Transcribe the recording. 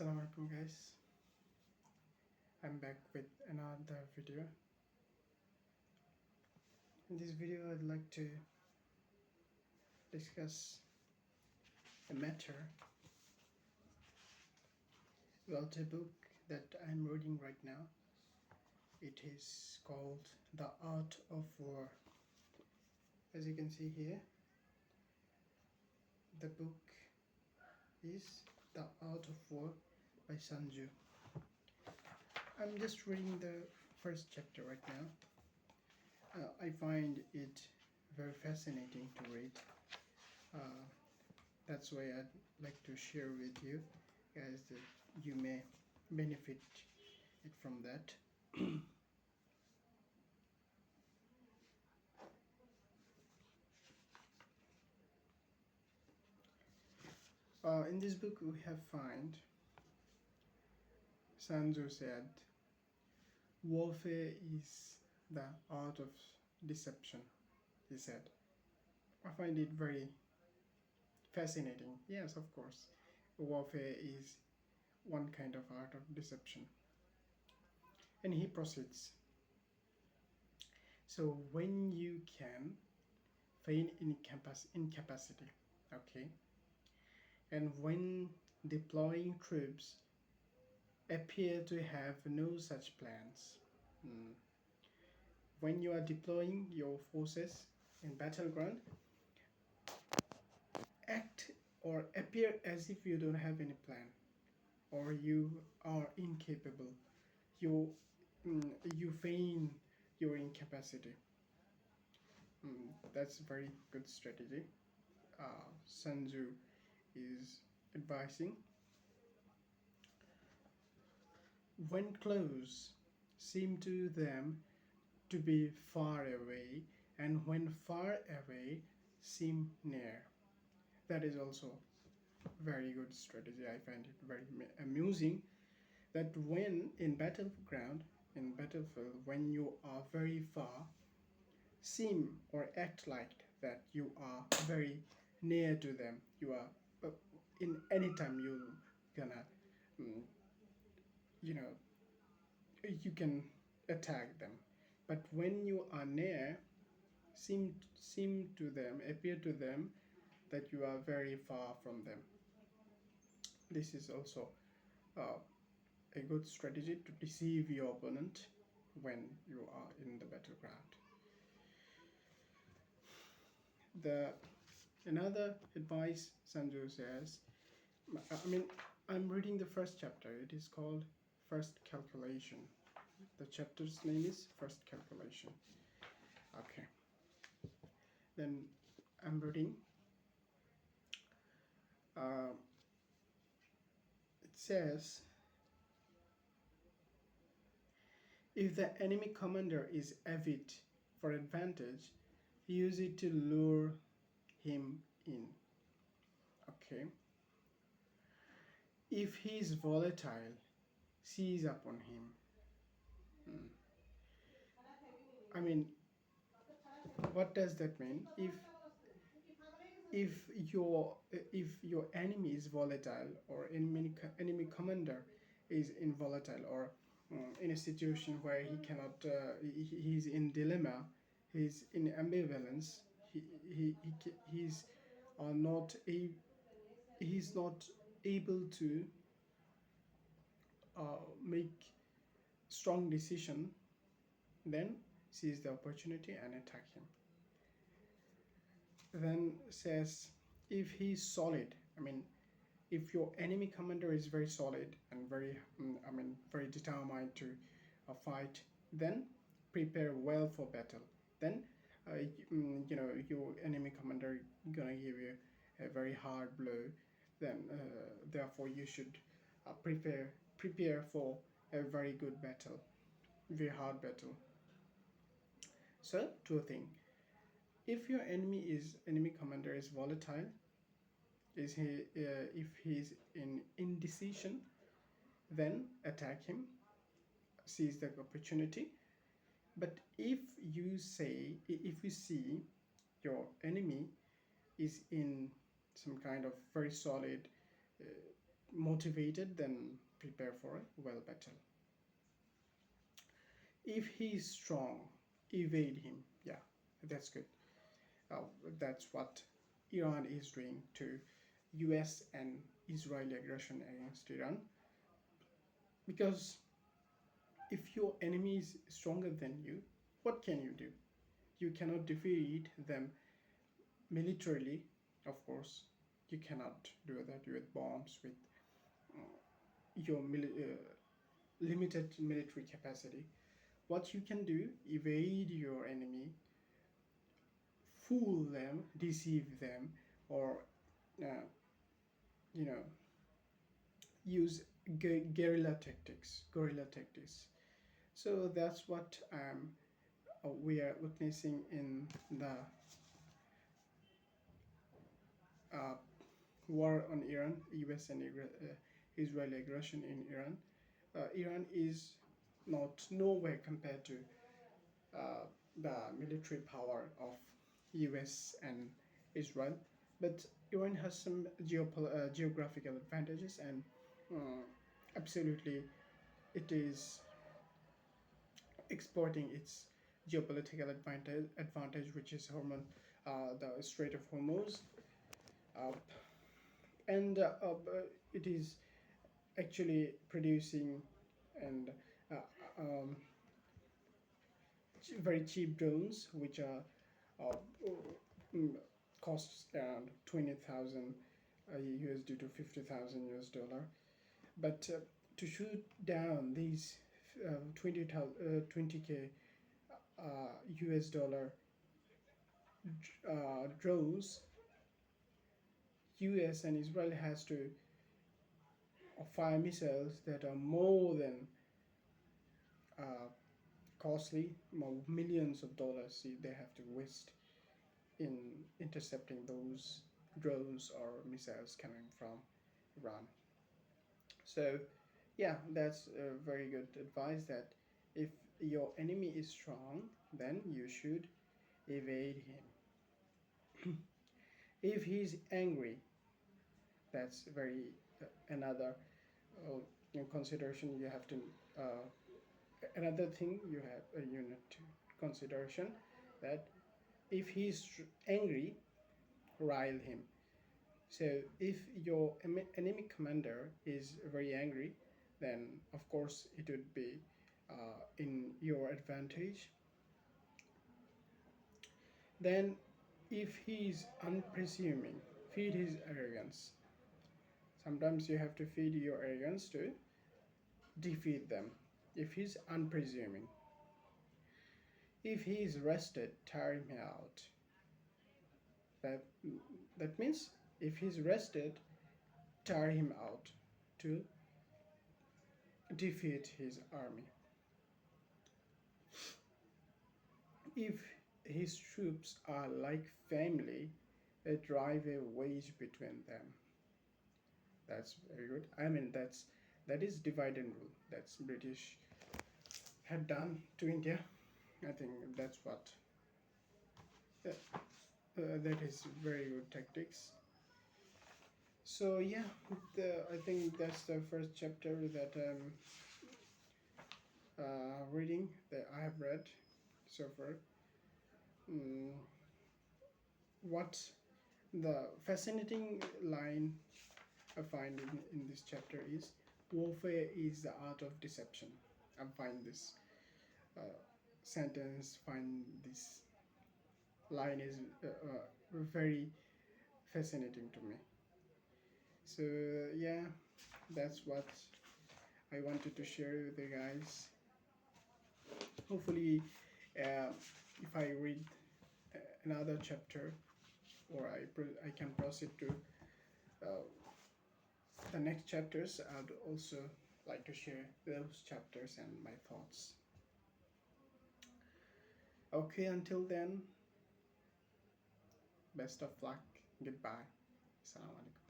Assalamualaikum guys, I'm back with another video. In this video I'd like to discuss a matter about a book that I'm reading right now. It is called The Art of War. As you can see here, the book is The Art of War by Sun Tzu. I'm just reading the first chapter right now. I find it very fascinating to read. That's why I'd like to share with you guys that you may benefit it from that. In this book we have find Sun Tzu said, warfare is the art of deception, he said. I find it very fascinating. Yes, of course, warfare is one kind of art of deception. And he proceeds, so when you can feign incapacity, okay, and when deploying troops appear to have no such plans, when you are deploying your forces in battleground, act or appear as if you don't have any plan, or you are incapable. You feign your incapacity. That's a very good strategy. Sun Tzu is advising. When close, seem to them to be far away, and when far away, seem near. That is also very good strategy. I find it very amusing that when in battlefield, when you are very far, seem or act like that you are very near to them. You are in any time you gonna you know you can attack them, but when you are near, seem to them, appear to them that you are very far from them. This is also a good strategy to deceive your opponent when you are in the battleground. The another advice Sun Tzu says, I'm reading the first chapter. It is called First Calculation. The chapter's name is First Calculation. Okay. Then I'm reading. It says, if the enemy commander is avid for advantage, use it to lure him in. Okay. If he is volatile, seize upon him. What does that mean? If your enemy is volatile, or enemy commander is volatile, or in a situation where he cannot, he's in dilemma, he's in ambivalence, he's not he's not able to make strong decision, then seize the opportunity and attack him. Then says, if he's solid, if your enemy commander is very solid and very very determined to fight, then prepare well for battle. Then your enemy commander gonna give you a very hard blow. Then therefore you should prepare for a very good battle, very hard battle. So two things. If your enemy commander is volatile, if he's in indecision, then attack him, seize the opportunity. But if you see your enemy is in some kind of very solid motivated, then prepare for a well battle. If he is strong, evade him. Yeah, that's good. uh, that's what Iran is doing to US and Israeli aggression against Iran, because if your enemy is stronger than you, what can you do? You cannot defeat them militarily, of course. You cannot do that with bombs, with your limited military capacity. What you can do, evade your enemy, fool them, deceive them, or uh, you know, use guerrilla tactics. So that's what we are witnessing in the uh, war on Iran, US and Israeli aggression in Iran. Iran is not nowhere compared to uh, the military power of US and Israel, but Iran has some geographical advantages, and uh, absolutely it is exporting its geopolitical advantage, which is the Strait of Hormuz, uh, and it is actually producing and uh, um, very cheap drones, which are uh, mm, costs around 20,000 USD to 50,000 US dollar. But to shoot down these 20k US dollar drones, US and Israel has to fire missiles that are more than uh, costly, more millions of dollars they have to waste in intercepting those drones or missiles coming from Iran. So, yeah, that's a very good advice that if your enemy is strong, then you should evade him. If he's angry, that's very another consideration you have to another thing you need to consideration that if he's angry, rile him. So if your enemy commander is very angry, then of course it would be in your advantage. Then if he is unpresuming, feed his arrogance. Sometimes you have to feed your arrogance to defeat them. If he's unpresuming, if he is rested, tire him out. That that means if he's rested, tire him out to defeat his army. If his troops are like family, drive a wedge between them. That's very good. I mean, that is divide and rule. That's British had done to India. I think that's what that is very good tactics. So yeah, I think that's the first chapter that I'm reading that I have read so far. Mm, what the fascinating line I find in this chapter is warfare is the art of deception. I find this uh, sentence, find this line is very fascinating to me. So yeah, that's what I wanted to share with you guys. Hopefully, if I read another chapter, or I can proceed to uh, the next chapters, I'd also like to share those chapters and my thoughts. Okay, until then, best of luck. Goodbye. Assalamu alaikum.